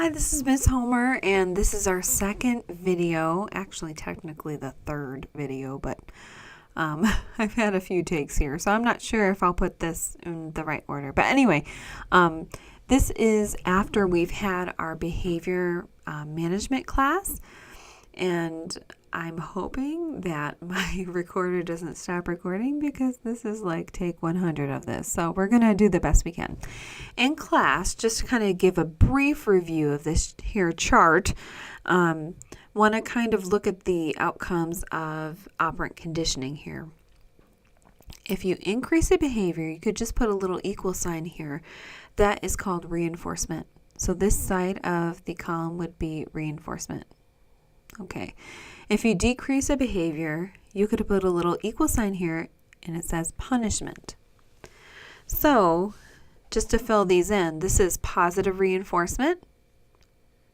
Hi, this is Miss Homer, and this is our second video, actually technically the third video, but I've had a few takes here, so I'm not sure if I'll put this in the right order. But anyway, this is after we've had our behavior management class, and I'm hoping that my recorder doesn't stop recording because this is like take 100 of this. So we're going to do the best we can. In class, just to kind of give a brief review of this here chart, want to kind of look at the outcomes of operant conditioning here. If you increase a behavior, you could just put a little equal sign here. That is called reinforcement. So this side of the column would be reinforcement. Okay. If you decrease a behavior, you could put a little equal sign here and it says punishment. So just to fill these in, this is positive reinforcement,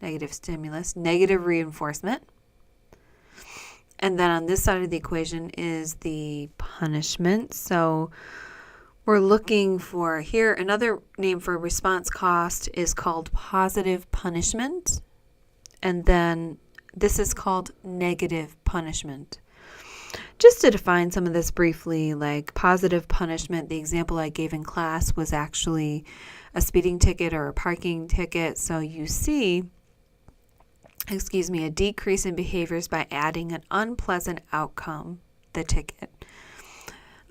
negative stimulus, negative reinforcement. And then on this side of the equation is the punishment. So we're looking for here, another name for response cost is called positive punishment. And then this is called negative punishment. Just to define some of this briefly, like positive punishment, the example I gave in class was actually a speeding ticket or a parking ticket. So you see, a decrease in behaviors by adding an unpleasant outcome, the ticket.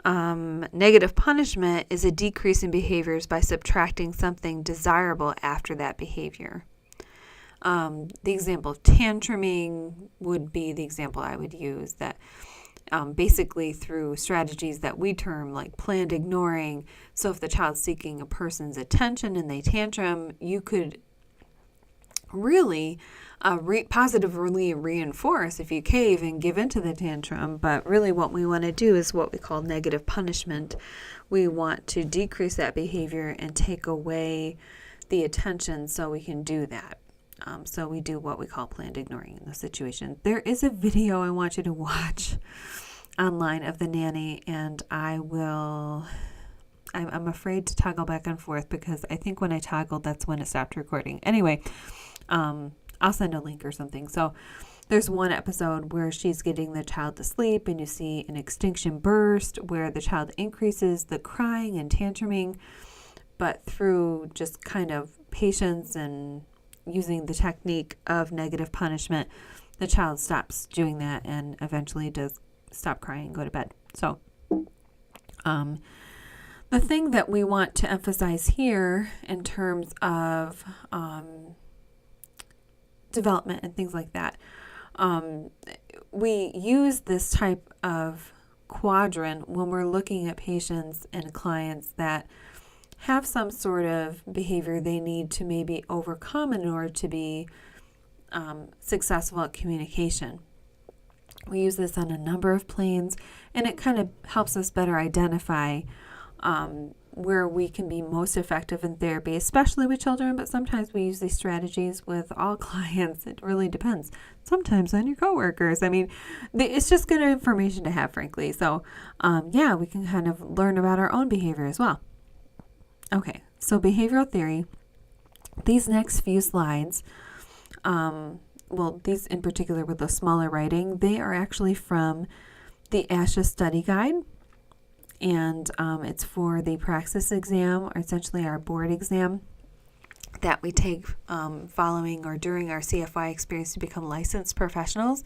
Negative punishment is a decrease in behaviors by subtracting something desirable after that behavior. The example of tantruming would be the example I would use, that basically through strategies that we term like planned ignoring. So if the child's seeking a person's attention and they tantrum, you could really positively reinforce if you cave and give into the tantrum. But really what we want to do is what we call negative punishment. We want to decrease that behavior and take away the attention so we can do that. So we do what we call planned ignoring in this situation. There is a video I want you to watch online of the nanny, and I'm afraid to toggle back and forth because I think when I toggled, that's when it stopped recording. Anyway, I'll send a link or something. So there's one episode where she's getting the child to sleep, and you see an extinction burst where the child increases the crying and tantruming, but through just kind of patience and using the technique of negative punishment, the child stops doing that and eventually does stop crying and go to bed. So the thing that we want to emphasize here in terms of development and things like that, we use this type of quadrant when we're looking at patients and clients that have some sort of behavior they need to maybe overcome in order to be successful at communication. We use this on a number of planes, and it kind of helps us better identify where we can be most effective in therapy, especially with children, but sometimes we use these strategies with all clients. It really depends. Sometimes on your coworkers. I mean, it's just good information to have, frankly. So, we can kind of learn about our own behavior as well. Okay, so behavioral theory, these next few slides, these in particular with the smaller writing, they are actually from the ASHA study guide, and it's for the praxis exam, or essentially our board exam that we take following or during our CFY experience to become licensed professionals.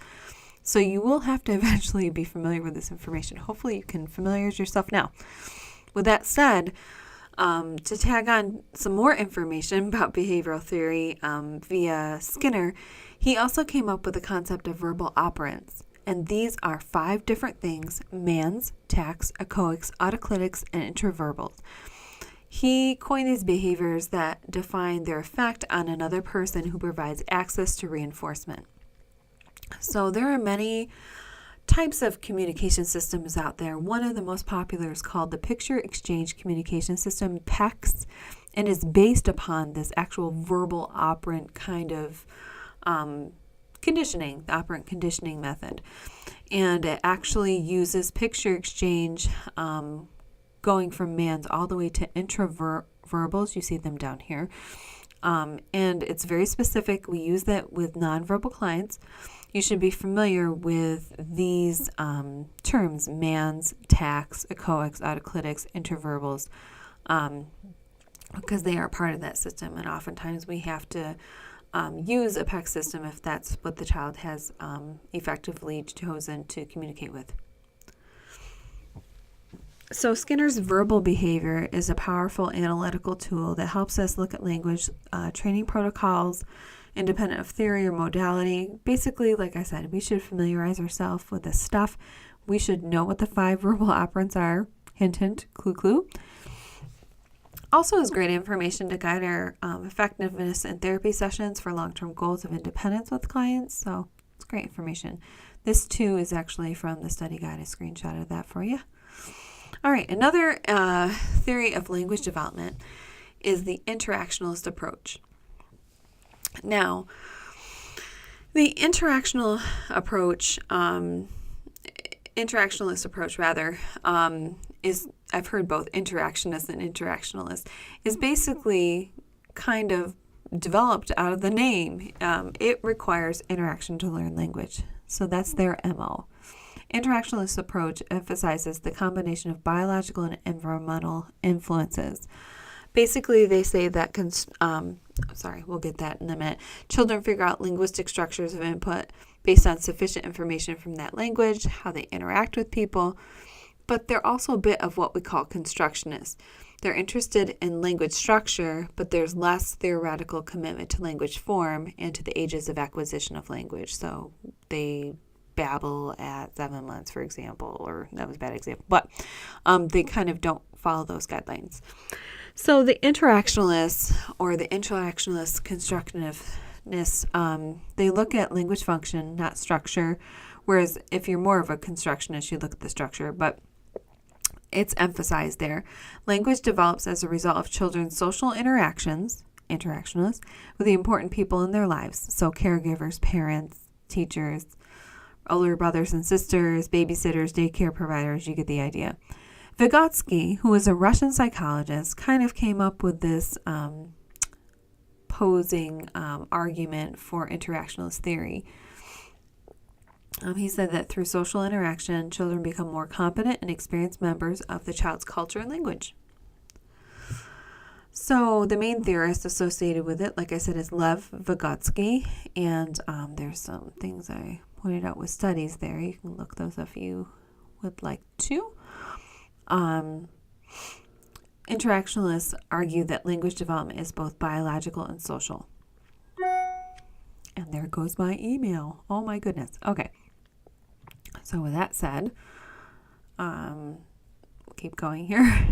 So you will have to eventually be familiar with this information. Hopefully you can familiarize yourself now. With that said, to tag on some more information about behavioral theory via Skinner, he also came up with the concept of verbal operants. And these are 5 different things: mans, tacs, echoics, autoclitics, and intraverbals. He coined these behaviors that define their effect on another person who provides access to reinforcement. So there are many types of communication systems out there. One of the most popular is called the Picture Exchange Communication System, PECS, and is based upon this actual verbal operant kind of conditioning, the operant conditioning method. And it actually uses picture exchange going from mans all the way to intraverbals. You see them down here. And it's very specific. We use that with nonverbal clients. You should be familiar with these terms: MANS, TACs, echoics, autoclitics, interverbals, because they are part of that system. And oftentimes we have to use a PEC system if that's what the child has effectively chosen to communicate with. So Skinner's verbal behavior is a powerful analytical tool that helps us look at language training protocols, independent of theory or modality. Basically, like I said, we should familiarize ourselves with this stuff. We should know what the 5 verbal operants are. Hint, hint, clue, clue. Also is great information to guide our effectiveness in therapy sessions for long-term goals of independence with clients. So it's great information. This too is actually from the study guide. I screenshotted that for you. All right, another theory of language development is the interactionalist approach. Now, the interactionalist approach is, I've heard both interactionist and interactionalist, is basically kind of developed out of the name. It requires interaction to learn language. So that's their MO. Interactionalist approach emphasizes the combination of biological and environmental influences. Basically, they say that, we'll get that in a minute. Children figure out linguistic structures of input based on sufficient information from that language, how they interact with people, but they're also a bit of what we call constructionists. They're interested in language structure, but there's less theoretical commitment to language form and to the ages of acquisition of language. So they babble at 7 months, for example, or that was a bad example, but they kind of don't follow those guidelines. So the interactionalists or the interactionalist constructionists, they look at language function, not structure, whereas if you're more of a constructionist, you look at the structure, but it's emphasized there. Language develops as a result of children's social interactions, interactionalists, with the important people in their lives, so caregivers, parents, teachers, older brothers and sisters, babysitters, daycare providers, you get the idea. Vygotsky, who was a Russian psychologist, kind of came up with this posing argument for interactionalist theory. He said that through social interaction, children become more competent and experienced members of the child's culture and language. So the main theorist associated with it, like I said, is Lev Vygotsky, and there's some things I pointed out with studies there. You can look those up if you would like to. Interactionalists argue that language development is both biological and social. And there goes my email. Oh my goodness. Okay. So with that said, we'll keep going here.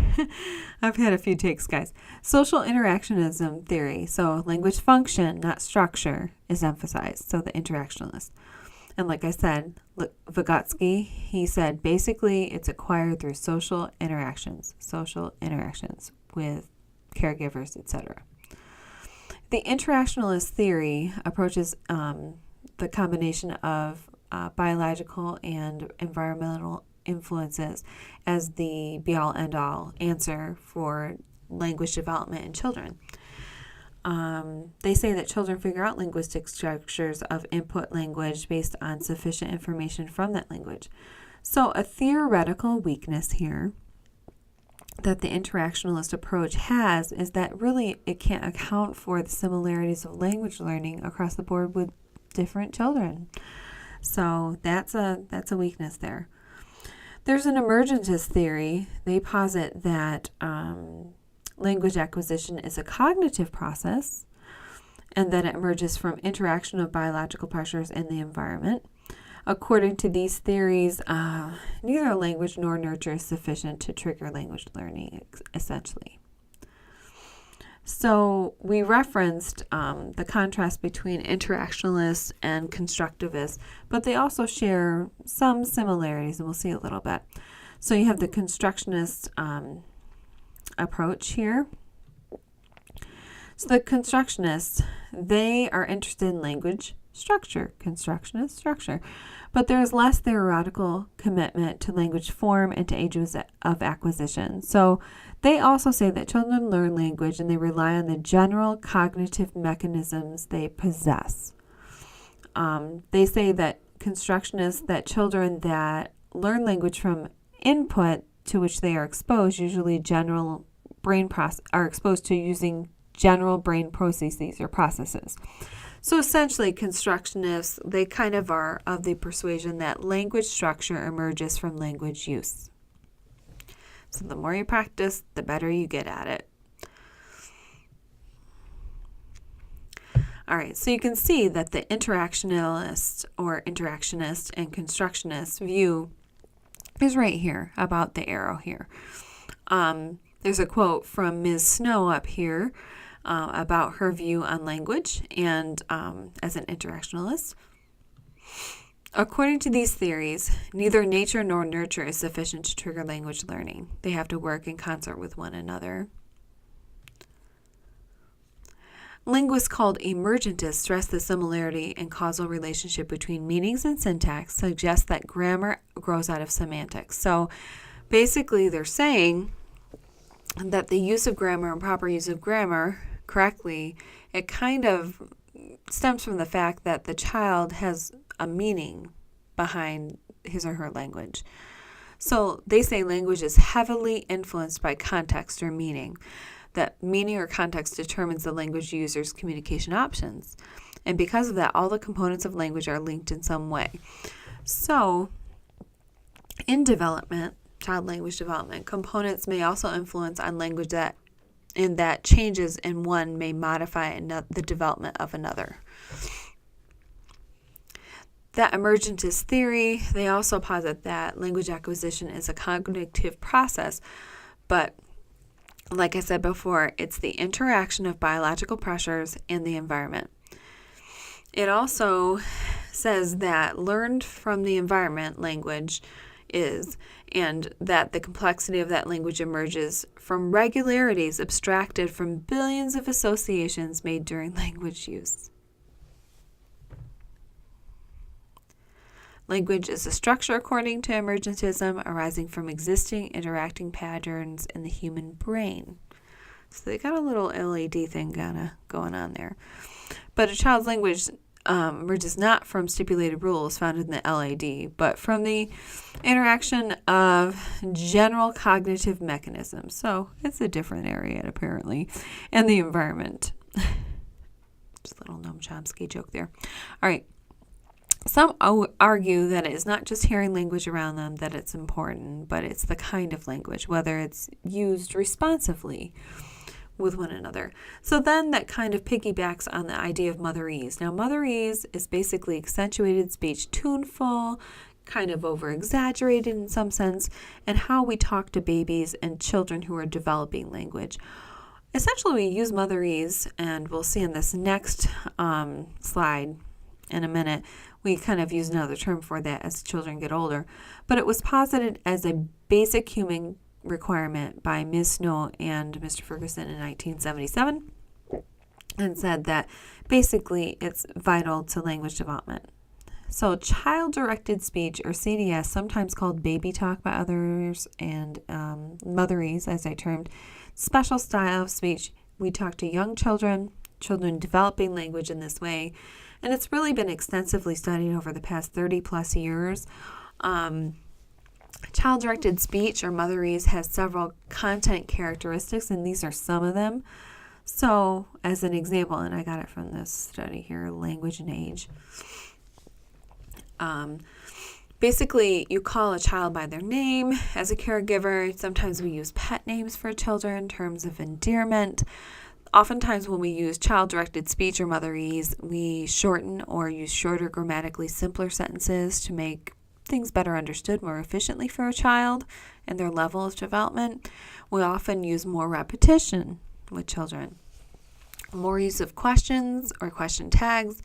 I've had a few takes, guys. Social interactionism theory. So language function, not structure, is emphasized. So the interactionalist. And like I said, Vygotsky, he said basically it's acquired through social interactions with caregivers, etc. The interactionalist theory approaches the combination of biological and environmental influences as the be-all, end-all answer for language development in children. They say that children figure out linguistic structures of input language based on sufficient information from that language. So a theoretical weakness here that the interactionalist approach has is that really it can't account for the similarities of language learning across the board with different children. So that's a weakness there. There's an emergentist theory. They posit that language acquisition is a cognitive process and that it emerges from interaction of biological pressures in the environment. According to these theories, neither language nor nurture is sufficient to trigger language learning, essentially. So we referenced the contrast between interactionalists and constructivists, but they also share some similarities, and we'll see a little bit. So you have the constructionist approach here. So the constructionists, they are interested in language structure. Constructionist, structure. But there is less theoretical commitment to language form and to ages of acquisition. So they also say that children learn language and they rely on the general cognitive mechanisms they possess. They say that constructionists, that children that learn language from input to which they are exposed, usually general brain are exposed to using general brain processes or processes. So essentially, constructionists, they kind of are of the persuasion that language structure emerges from language use. So the more you practice, the better you get at it. All right, so you can see that the interactionalist and constructionist view is right here about the arrow here. There's a quote from Ms. Snow up here about her view on language and as an interactionalist. According to these theories, neither nature nor nurture is sufficient to trigger language learning. They have to work in concert with one another. Linguists called emergentists stress the similarity and causal relationship between meanings and syntax, suggest that grammar grows out of semantics. So basically they're saying that the use of grammar and proper use of grammar correctly, it kind of stems from the fact that the child has a meaning behind his or her language. So they say language is heavily influenced by context or meaning. That meaning or context determines the language user's communication options. And because of that, all the components of language are linked in some way. So in development, child language development, components may also influence on language that changes in one may modify the development of another. That emergentist theory, they also posit that language acquisition is a cognitive process, but like I said before, it's the interaction of biological pressures and the environment. It also says that learned from the environment language is, and that the complexity of that language emerges from regularities abstracted from billions of associations made during language use. Language is a structure, according to emergentism, arising from existing interacting patterns in the human brain. So they got a little LED thing going on there. But a child's language emerges not from stipulated rules found in the LAD, but from the interaction of general cognitive mechanisms. So it's a different area, apparently, and the environment. Just a little Noam Chomsky joke there. All right. Some argue that it is not just hearing language around them that it's important, but it's the kind of language, whether it's used responsively with one another. So then that kind of piggybacks on the idea of motherese. Now, motherese is basically accentuated speech, tuneful, kind of over-exaggerated in some sense, and how we talk to babies and children who are developing language. Essentially, we use motherese, and we'll see in this next slide in a minute, we kind of use another term for that as children get older. But it was posited as a basic human requirement by Ms. Snow and Mr. Ferguson in 1977 and said that basically it's vital to language development. So child-directed speech, or CDS, sometimes called baby talk by others, and motherese, as I termed, special style of speech. We talk to young children developing language in this way. And it's really been extensively studied over the past 30 plus years. Child-directed speech, or motherese, has several content characteristics, and these are some of them. So, as an example, and I got it from this study here, Language and Age. Basically, you call a child by their name as a caregiver. Sometimes we use pet names for children in terms of endearment. Oftentimes when we use child-directed speech or motherese, we shorten or use shorter, grammatically simpler sentences to make things better understood more efficiently for a child and their level of development. We often use more repetition with children. More use of questions or question tags,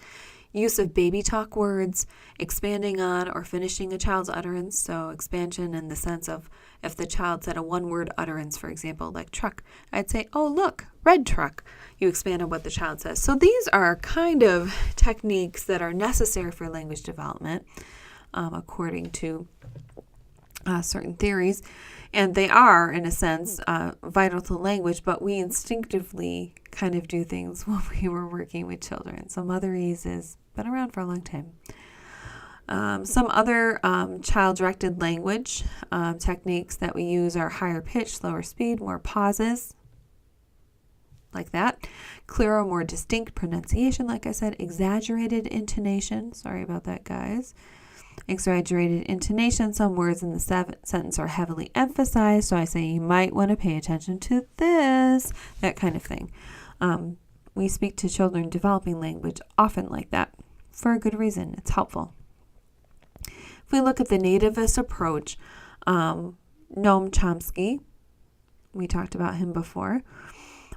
use of baby talk words, expanding on or finishing a child's utterance. So expansion in the sense of if the child said a one-word utterance, for example, like truck, I'd say, oh, look, red truck. You expand on what the child says. So these are kind of techniques that are necessary for language development, according to certain theories. And they are, in a sense, vital to language, but we instinctively kind of do things when we were working with children. So Motherese has been around for a long time. Some other child-directed language techniques that we use are higher pitch, slower speed, more pauses, like that. Clearer, more distinct pronunciation, like I said. Exaggerated intonation. Sorry about that, guys. Exaggerated intonation. Some words in the sentence are heavily emphasized, so I say you might want to pay attention to this, that kind of thing. We speak to children developing language often like that for a good reason. It's helpful. If we look at the nativist approach, Noam Chomsky, we talked about him before.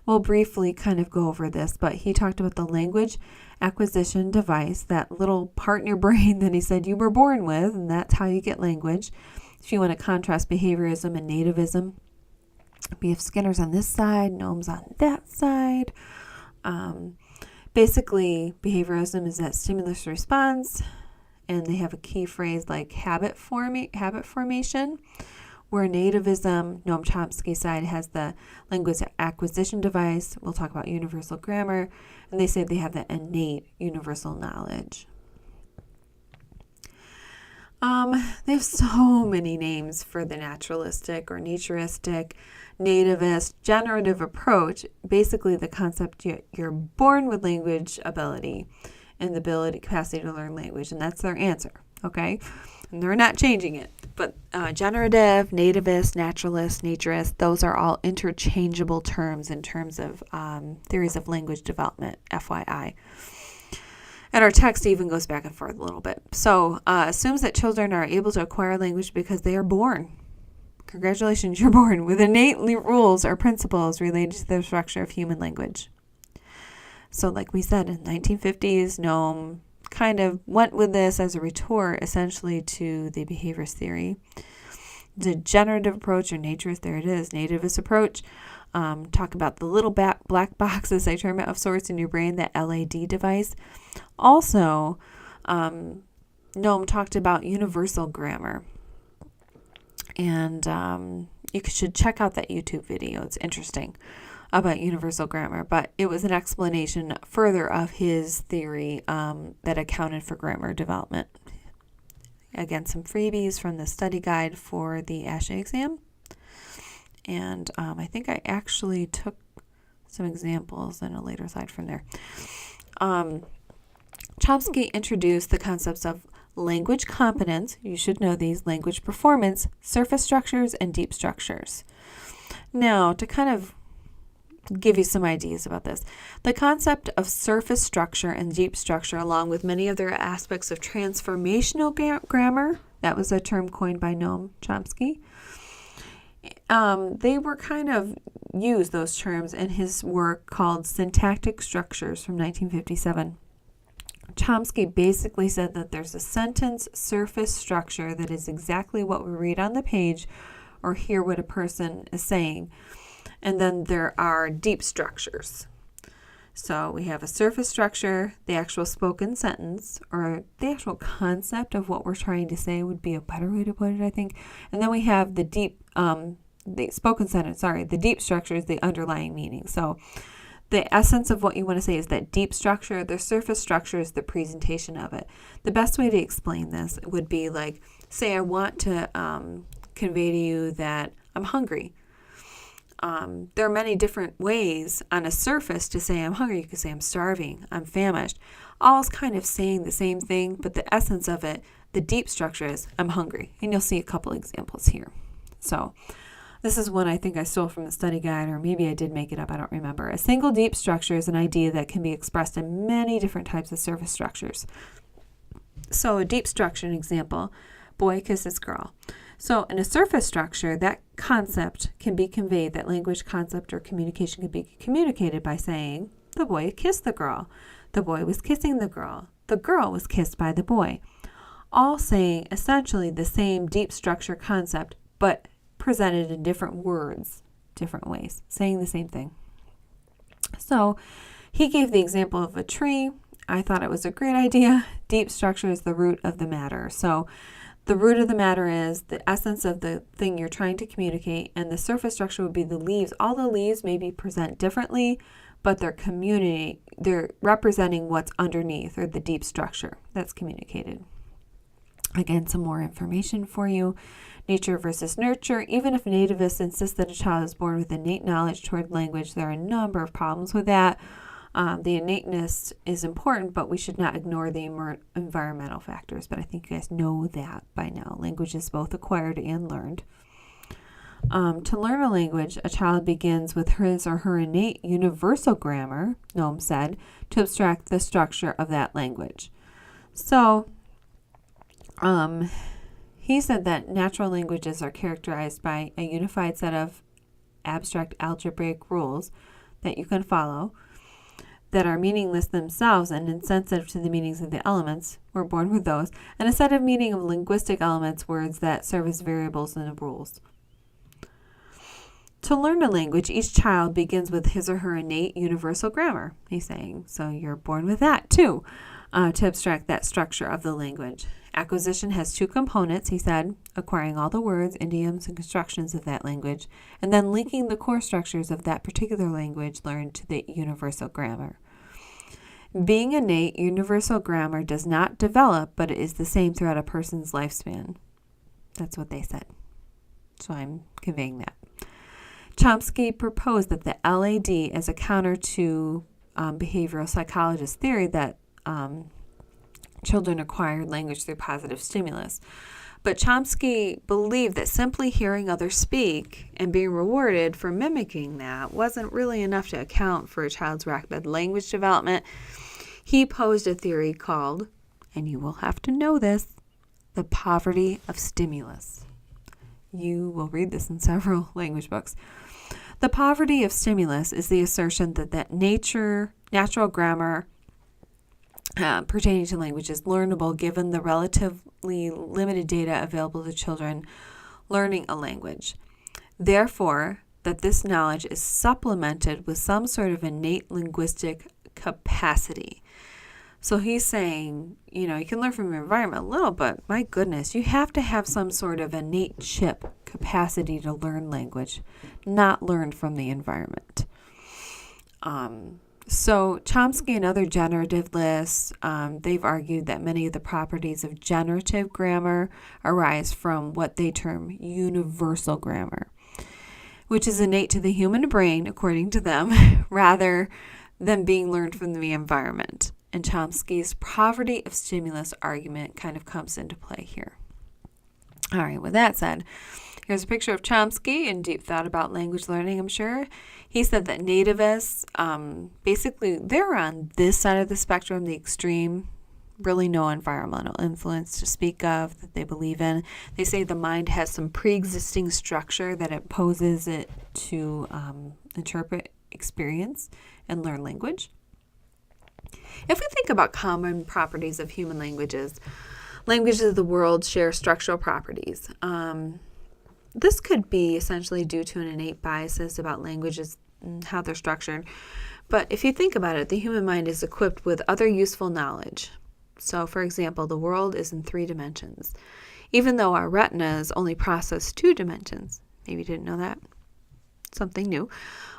We'll briefly kind of go over this, but he talked about the language acquisition device, that little part in your brain that he said you were born with, and that's how you get language. If you want to contrast behaviorism and nativism, B.F. Skinner's on this side, Noam's on that side. Basically, behaviorism is that stimulus response, and they have a key phrase like habit formation, where nativism, Noam Chomsky's side, has the language acquisition device. We'll talk about universal grammar, and they say they have the innate universal knowledge. They have so many names for the naturalistic or naturistic, nativist, generative approach. Basically, the concept you're born with language ability and the capacity to learn language, and that's their answer, okay? And they're not changing it. But generative, nativist, naturalist, naturist, those are all interchangeable terms in terms of theories of language development, FYI. And our text even goes back and forth a little bit. So assumes that children are able to acquire language because they are born. Congratulations, you're born with innate rules or principles related to the structure of human language. So like we said, in the 1950s, Noam kind of went with this as a retort essentially to the behaviorist theory. The generative approach, or naturist, there it is, nativist approach, talk about the little black boxes, I term it, of sorts in your brain, that LAD device. Also, Noam talked about universal grammar. And you should check out that YouTube video. It's interesting about universal grammar. But it was an explanation further of his theory that accounted for grammar development. Again, some freebies from the study guide for the ASHA exam. And I think I actually took some examples in a later slide from there. Chomsky introduced the concepts of language competence, you should know these, language performance, surface structures, and deep structures. Now, to kind of give you some ideas about this, the concept of surface structure and deep structure, along with many other aspects of transformational grammar, that was a term coined by Noam Chomsky. They were kind of used, those terms, in his work called Syntactic Structures from 1957. Chomsky basically said that there's a sentence surface structure that is exactly what we read on the page or hear what a person is saying. And then there are deep structures. So we have a surface structure, the actual spoken sentence, or the actual concept of what we're trying to say would be a better way to put it, I think. And then we have the deep, the spoken sentence, the deep structure is the underlying meaning. So the essence of what you want to say is that deep structure. The surface structure is the presentation of it. The best way to explain this would be like, say I want to convey to you that I'm hungry. There are many different ways on a surface to say I'm hungry. You could say I'm starving, I'm famished. All is kind of saying the same thing, but the essence of it, the deep structure is I'm hungry. And you'll see a couple examples here. So this is one I think I stole from the study guide, or maybe I did make it up, I don't remember. A single deep structure is an idea that can be expressed in many different types of surface structures. So a deep structure, an example, boy kisses girl. So in a surface structure, that concept can be conveyed, that language concept or communication can be communicated by saying, the boy kissed the girl. The boy was kissing the girl. The girl was kissed by the boy. All saying essentially the same deep structure concept, but presented in different words, different ways, saying the same thing. So he gave the example of a tree. I thought it was a great idea. Deep structure is the root of the matter. So the root of the matter is the essence of the thing you're trying to communicate, and the surface structure would be the leaves. All the leaves maybe present differently, but they're representing what's underneath, or the deep structure that's communicated. Again, some more information for you. Nature versus nurture. Even if nativists insist that a child is born with innate knowledge toward language, there are a number of problems with that. The innateness is important, but we should not ignore the environmental factors. But I think you guys know that by now. Language is both acquired and learned. To learn a language, a child begins with his or her innate universal grammar, Noam said, to abstract the structure of that language. So, he said that natural languages are characterized by a unified set of abstract algebraic rules that you can follow that are meaningless themselves and insensitive to the meanings of the elements. We're born with those. And a set of meaning of linguistic elements, words that serve as variables and rules. To learn a language, each child begins with his or her innate universal grammar, he's saying. So you're born with that too, to abstract that structure of the language. Acquisition has two components, he said, acquiring all the words, idioms, and constructions of that language, and then linking the core structures of that particular language learned to the universal grammar. Being innate, universal grammar does not develop, but it is the same throughout a person's lifespan. That's what they said. So I'm conveying that. Chomsky proposed that the LAD as a counter to behavioral psychologist theory that children acquired language through positive stimulus. But Chomsky believed that simply hearing others speak and being rewarded for mimicking that wasn't really enough to account for a child's rapid language development. He posed a theory called, and you will have to know this, the poverty of stimulus. You will read this in several language books. The poverty of stimulus is the assertion that natural grammar pertaining to language is learnable given the relatively limited data available to children learning a language. Therefore, that this knowledge is supplemented with some sort of innate linguistic capacity. So he's saying, you can learn from your environment a little, but my goodness, you have to have some sort of innate chip capacity to learn language, not learned from the environment. So Chomsky and other generativists, they've argued that many of the properties of generative grammar arise from what they term universal grammar, which is innate to the human brain, according to them, rather than being learned from the environment. And Chomsky's poverty of stimulus argument kind of comes into play here. All right, with that said, here's a picture of Chomsky in deep thought about language learning, I'm sure. He said that nativists, basically, they're on this side of the spectrum, the extreme, really no environmental influence to speak of that they believe in. They say the mind has some pre-existing structure that imposes it to interpret experience and learn language. If we think about common properties of human languages of the world share structural properties. This could be essentially due to an innate biases about languages and how they're structured. But if you think about it, the human mind is equipped with other useful knowledge. So, for example, the world is in 3 dimensions, even though our retinas only process 2 dimensions. Maybe you didn't know that. Something new.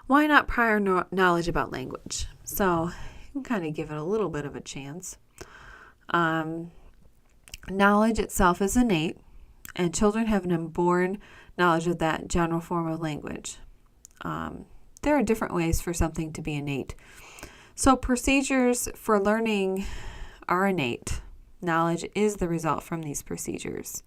Why not prior knowledge about language? So, you can kind of give it a little bit of a chance. Knowledge itself is innate, and children have an inborn knowledge of that general form of language. There are different ways for something to be innate. So procedures for learning are innate. Knowledge is the result from these procedures.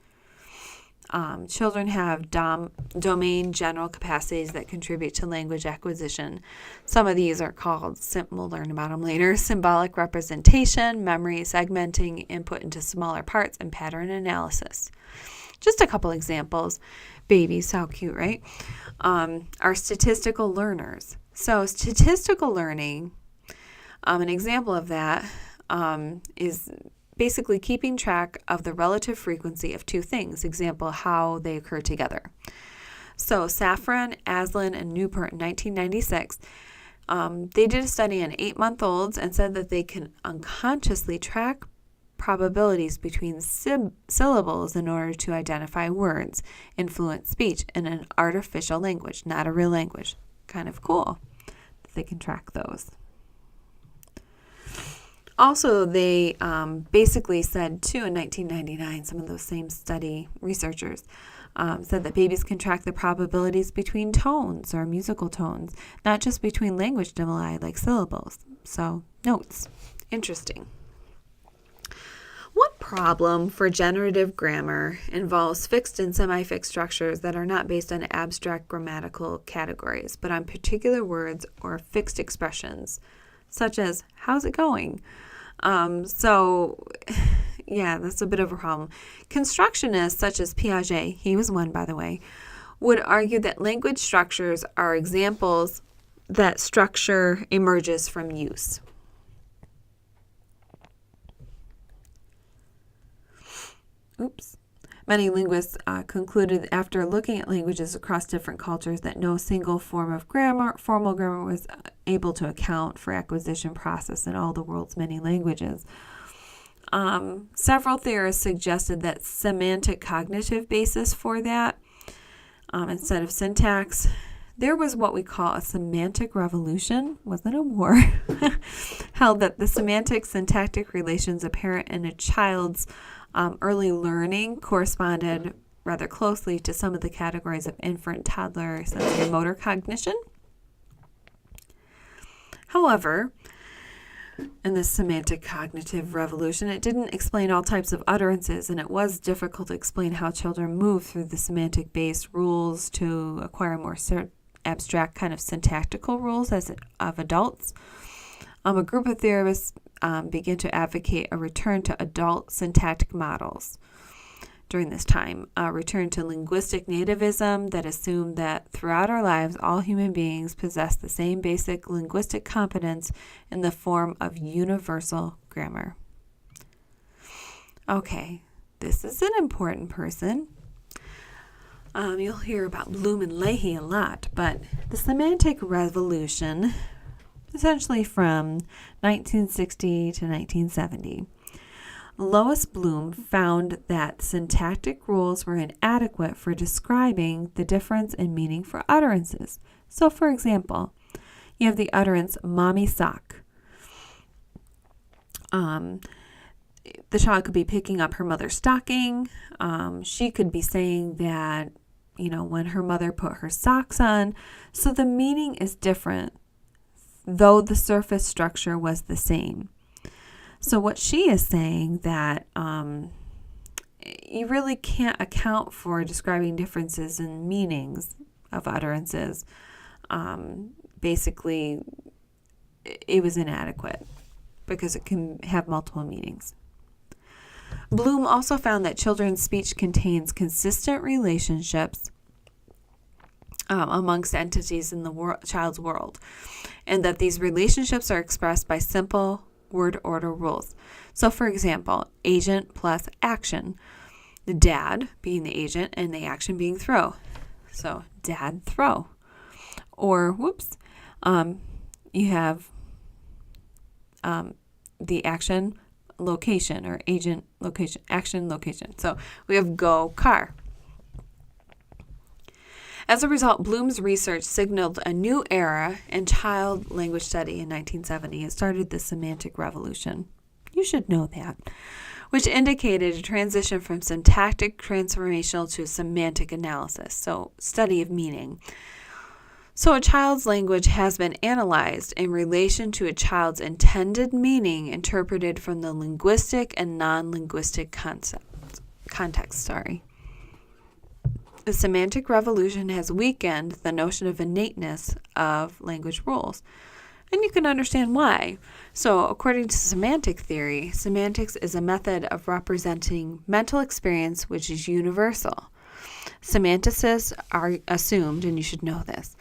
Children have domain general capacities that contribute to language acquisition. Some of these are called, we'll learn about them later, symbolic representation, memory, segmenting, input into smaller parts, and pattern analysis. Just a couple examples. Babies, how cute, right? Are statistical learners. So statistical learning, an example of that is basically keeping track of the relative frequency of 2 things. Example, how they occur together. So Safran, Aslan, and Newport in 1996 They did a study on 8-month-olds and said that they can unconsciously track probabilities between syllables in order to identify words in fluent speech in an artificial language, not a real language. Kind of cool that they can track those. Also, they basically said, too, in 1999, some of those same study researchers said that babies can track the probabilities between tones or musical tones, not just between language stimuli like syllables. So, notes. Interesting. What problem for generative grammar involves fixed and semi-fixed structures that are not based on abstract grammatical categories, but on particular words or fixed expressions, such as, how's it going? Yeah, that's a bit of a problem. Constructionists such as Piaget, he was one, by the way, would argue that language structures are examples that structure emerges from use. Many linguists concluded after looking at languages across different cultures that no single form of formal grammar was able to account for acquisition process in all the world's many languages. Several theorists suggested that semantic cognitive basis for that instead of syntax. There was what we call a semantic revolution, wasn't a war, held that the semantic syntactic relations apparent in a child's early learning corresponded rather closely to some of the categories of infant, toddler, sensory motor cognition. However, in this semantic cognitive revolution, it didn't explain all types of utterances, and it was difficult to explain how children move through the semantic-based rules to acquire more abstract kind of syntactical rules of adults. A group of theorists began to advocate a return to adult syntactic models during this time, a return to linguistic nativism that assumed that throughout our lives, all human beings possess the same basic linguistic competence in the form of universal grammar. Okay, this is an important person. You'll hear about Bloom and Leahy a lot, but the semantic revolution, essentially from 1960 to 1970, Lois Bloom found that syntactic rules were inadequate for describing the difference in meaning for utterances. So, for example, you have the utterance, mommy sock. The child could be picking up her mother's stocking. She could be saying that, when her mother put her socks on. So the meaning is different, though the surface structure was the same. So what she is saying that you really can't account for describing differences in meanings of utterances. Basically, it was inadequate because it can have multiple meanings. Bloom also found that children's speech contains consistent relationships amongst entities in the child's world, and that these relationships are expressed by simple word order rules. So, for example, agent plus action. The dad being the agent and the action being throw. So, dad, throw. Or, you have the action, location, or agent, location, action, location. So, we have go, car. As a result, Bloom's research signaled a new era in child language study in 1970 and started the semantic revolution. You should know that, which indicated a transition from syntactic transformational to semantic analysis, so study of meaning. So a child's language has been analyzed in relation to a child's intended meaning interpreted from the linguistic and non-linguistic context. The semantic revolution has weakened the notion of innateness of language rules. And you can understand why. So, according to semantic theory, semantics is a method of representing mental experience which is universal. Semanticists are assumed, and you should know this,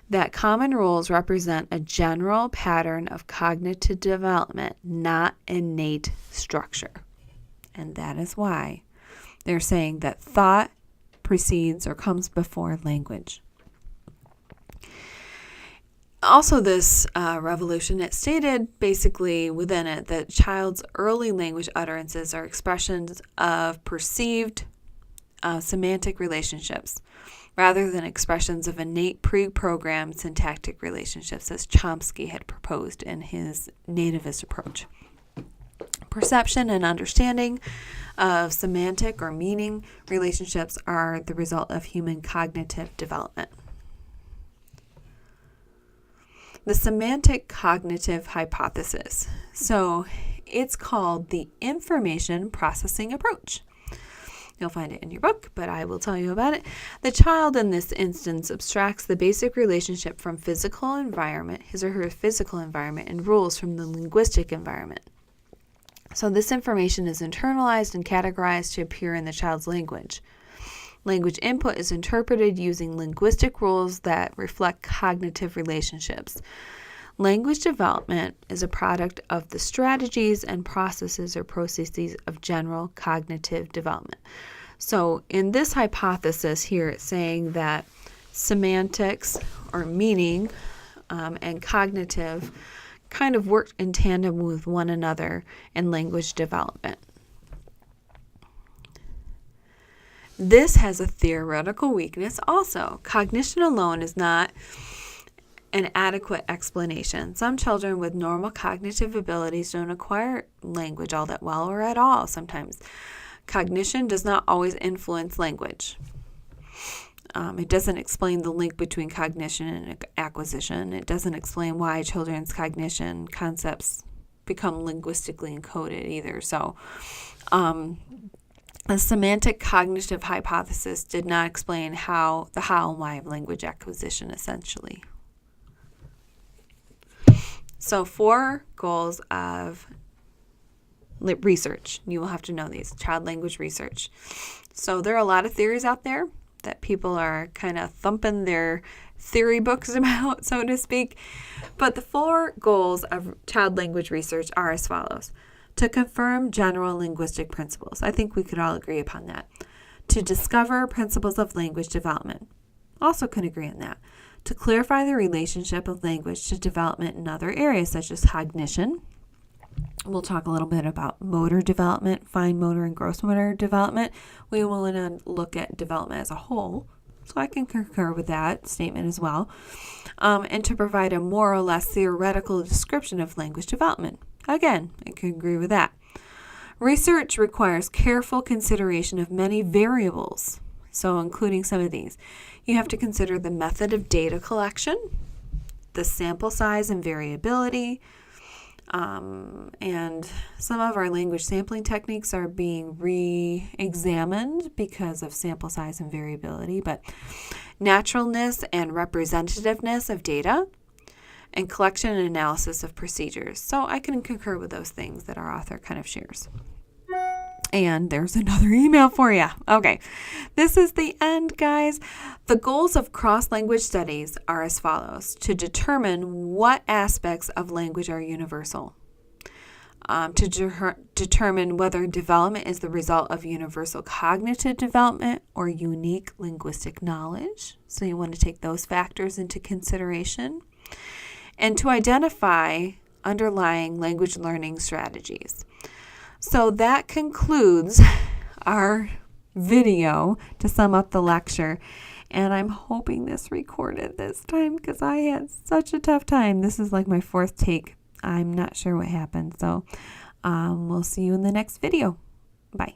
that common rules represent a general pattern of cognitive development, not innate structure. And that is why they're saying that thought precedes or comes before language. Also, this revolution, it stated basically within it that child's early language utterances are expressions of perceived semantic relationships rather than expressions of innate pre-programmed syntactic relationships, as Chomsky had proposed in his nativist approach. Perception and understanding of semantic or meaning relationships are the result of human cognitive development. The semantic cognitive hypothesis. So it's called the information processing approach. You'll find it in your book, but I will tell you about it. The child in this instance abstracts the basic relationship from physical environment, his or her physical environment, and rules from the linguistic environment. So this information is internalized and categorized to appear in the child's language. Language input is interpreted using linguistic rules that reflect cognitive relationships. Language development is a product of the strategies and processes of general cognitive development. So in this hypothesis here, it's saying that semantics or meaning and cognitive kind of work in tandem with one another in language development. This has a theoretical weakness also. Cognition alone is not an adequate explanation. Some children with normal cognitive abilities don't acquire language all that well or at all sometimes. Cognition does not always influence language. It doesn't explain the link between cognition and acquisition. It doesn't explain why children's cognition concepts become linguistically encoded either. So, the semantic cognitive hypothesis did not explain the how and why of language acquisition, essentially. So 4 goals of research. You will have to know these. Child language research. So there are a lot of theories out there that people are kind of thumping their theory books about, so to speak. But the 4 goals of child language research are as follows. To confirm general linguistic principles. I think we could all agree upon that. To discover principles of language development. Also can agree on that. To clarify the relationship of language to development in other areas such as cognition. We'll talk a little bit about motor development, fine motor and gross motor development. We will look at development as a whole. So I can concur with that statement as well. And to provide a more or less theoretical description of language development. Again, I can agree with that. Research requires careful consideration of many variables, so including some of these. You have to consider the method of data collection, the sample size and variability, and some of our language sampling techniques are being re-examined because of sample size and variability, but naturalness and representativeness of data, and collection and analysis of procedures. So I can concur with those things that our author kind of shares. And there's another email for you. Okay, this is the end, guys. The goals of cross-language studies are as follows. To determine what aspects of language are universal. To determine whether development is the result of universal cognitive development or unique linguistic knowledge. So you want to take those factors into consideration. And to identify underlying language learning strategies. So that concludes our video to sum up the lecture. And I'm hoping this recorded this time because I had such a tough time. This is like my 4th take. I'm not sure what happened. So we'll see you in the next video. Bye.